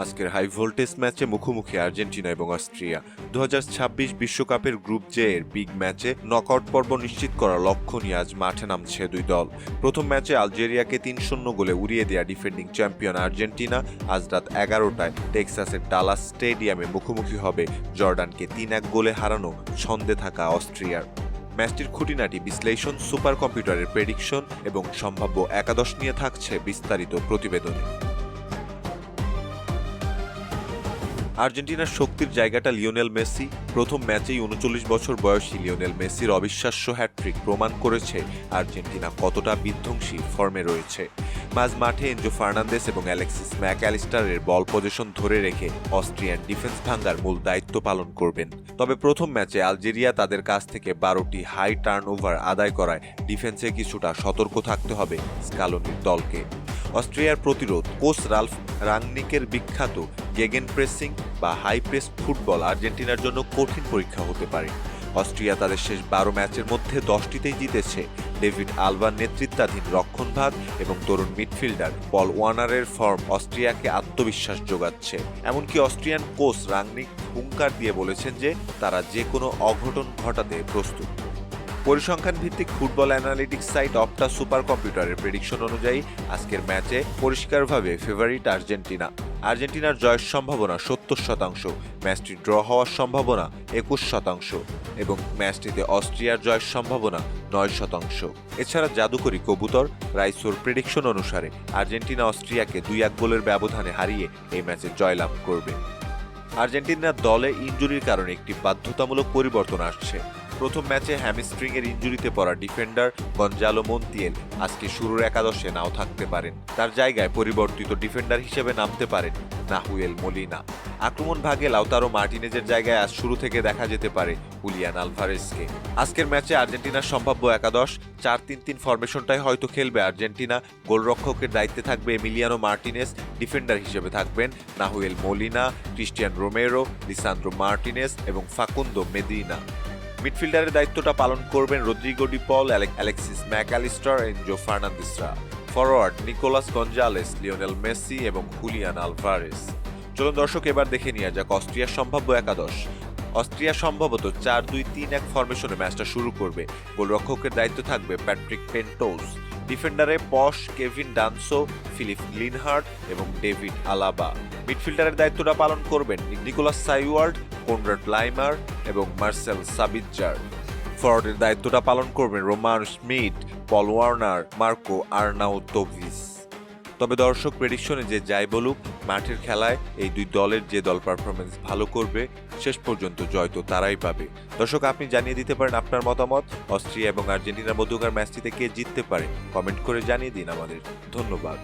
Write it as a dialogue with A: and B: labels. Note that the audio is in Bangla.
A: আজকের হাই ভোল্টেজ ম্যাচে মুখোমুখি আর্জেন্টিনা এবং অস্ট্রিয়া। 2026 বিশ্বকাপের গ্রুপ জে এর বিগ ম্যাচে নকআউট পর্ব নিশ্চিত করার লক্ষ্য নিয়ে আজ মাঠে নামছে দুই দল। প্রথম ম্যাচে আলজেরিয়াকে 3-0 গোলে উড়িয়ে দেয়া ডিফেন্ডিং চ্যাম্পিয়ন আর্জেন্টিনা আজ রাত 11টায় টেক্সাসের ডালাস স্টেডিয়ামে মুখোমুখি হবে জর্ডানকে 3-1 গোলে হারানো ছন্দে থাকা অস্ট্রিয়ার। ম্যাচটির খুঁটিনাটি বিশ্লেষণ, সুপার কম্পিউটারের প্রেডিকশন এবং সম্ভাব্য একাদশ নিয়ে থাকছে বিস্তারিত প্রতিবেদনে। আর্জেন্টিনার শক্তির জায়গাটা লিওনেল মেসি। প্রথম ম্যাচেই 39 বছর বয়সী লিওনেল মেসির অবিশ্বাস্য হ্যাটট্রিক প্রমাণ করেছে আর্জেন্টিনা কতটা বিধ্বংসী ফর্মে রয়েছে। মাঝ মাঠে এনজো ফার্নান্দেস এবং অ্যালেক্সিস ম্যাকঅ্যালিস্টারের বল পজিশন ধরে রেখে অস্ট্রিয়ান ডিফেন্স ভাঙার মূল দায়িত্ব পালন করবেন। তবে প্রথম ম্যাচে আলজেরিয়া তাদের কাছ থেকে 12টি হাই টার্নওভার আদায় করায় ডিফেন্সে কিছুটা সতর্ক থাকতে হবে স্কালোনির দলকে। অস্ট্রিয়ার প্রতিরোধ, কোচ রালফ রাংনিকের বিখ্যাত গেগেন প্রেসিং বা হাই প্রেস ফুটবল আর্জেন্টিনার জন্য কঠিন পরীক্ষা হতে পারে। অস্ট্রিয়া তাদের শেষ 12 ম্যাচের মধ্যে 10টিতেই জিতেছে। ডেভিড আলবার নেতৃত্বাধীন রক্ষণভাগ এবং তরুণ মিডফিল্ডার পল ওয়ার্নারের ফর্ম অস্ট্রিয়াকে আত্মবিশ্বাস যোগাচ্ছে। এমনকি অস্ট্রিয়ান কোচ রাংনিক হুঙ্কার দিয়ে বলেছেন যে তারা যে কোনো অঘটন ঘটাতে প্রস্তুত। পরিসংখ্যান ভিত্তিক football analytics site Opta super কম্পিউটারের প্রেডিকশন অনুযায়ী আজকের ম্যাচে পরিষ্কারভাবে ফেভারিট আর্জেন্টিনা। আর্জেন্টিনার জয়ের সম্ভাবনা 70%, ম্যাচটি ড্র হওয়ার সম্ভাবনা 21% এবং ম্যাচটিতে অস্ট্রিয়ার জয়ের সম্ভাবনা 9%। এছাড়া জাদুকরী কবুতর রাইসোর প্রেডিকশন অনুসারে আর্জেন্টিনা অস্ট্রিয়াকে 2-1 গোলের ব্যবধানে হারিয়ে এই ম্যাচে জয়লাভ করবে। আর্জেন্টিনার দলে ইনজুরির কারণে একটি বাধ্যতামূলক পরিবর্তন আসছে। প্রথম ম্যাচে হ্যামস্ট্রিংয়ের ইনজুরিতে পড়া ডিফেন্ডার গঞ্জালো মন্তিয়েল আজকে শুরুর একাদশে নাও থাকতে পারেন। তার জায়গায় পরিবর্তিত ডিফেন্ডার হিসেবে নামতে পারেন নাহুয়েল মোলিনা। আক্রমণ ভাগে লাউতারো মার্টিনেজের জায়গায় আজ শুরু থেকে দেখা যেতে পারে হুলিয়ান আলভারেজকে। আজকের ম্যাচে আর্জেন্টিনার সম্ভাব্য একাদশ 4-3-3 ফরমেশনটাই হয়তো খেলবে আর্জেন্টিনা। গোলরক্ষকের দায়িত্বে থাকবে এমিলিয়ানো মার্টিনেজ, ডিফেন্ডার হিসেবে থাকবেন Nahuel Molina, Cristian Romero, Lisandro Martinez এবং ফাকুন্দো মেদিনা। মিডফিল্ডারের দায়িত্বটা পালন করবেন Rodrigo De Paul, Alexis Mac Allister, Enzo ফার্নান্দেসরা। Forward Nicolas Gonzalez, Lionel Messi এবং হুলিয়ান আলভারেজ। চলুন দর্শক, এবার দেখে নেওয়া যাক অস্ট্রিয়ার সম্ভাব্য একাদশ। অস্ট্রিয়া সম্ভবত 4-2-3-1 ফরমেশনে ম্যাচটা শুরু করবে। গোলরক্ষকের দায়িত্ব থাকবে প্যাট্রিক পেন্টোস। ডিফেন্ডারে পশ, কেভিন ডানসো, ফিলিপ লিনহার্ট এবং ডেভিড আলাবা। মিডফিল্ডারের দায়িত্বটা পালন করবেন নিকোলাস সাইওয়ার্ড, কনরাড লাইমার এবং মার্সেল সাবিৎজার। ফরওয়ার্ডের দায়িত্বটা পালন করবেন রোমান স্মিথ, পল ওয়ার্নার, মার্কো আর্নাউটোভিচ। তবে দর্শক, প্রেডিকশনে যে যাই বলুক, মাঠের খেলায় এই দুই দলের যে দল পারফরমেন্স ভালো করবে শেষ পর্যন্ত জয় তো তারাই পাবে। দর্শক, আপনি জানিয়ে দিতে পারেন আপনার মতামত। অস্ট্রিয়া এবং আর্জেন্টিনার মধ্যকার ম্যাচটিতে কে জিততে পারে কমেন্ট করে জানিয়ে দিন আমাদের। ধন্যবাদ।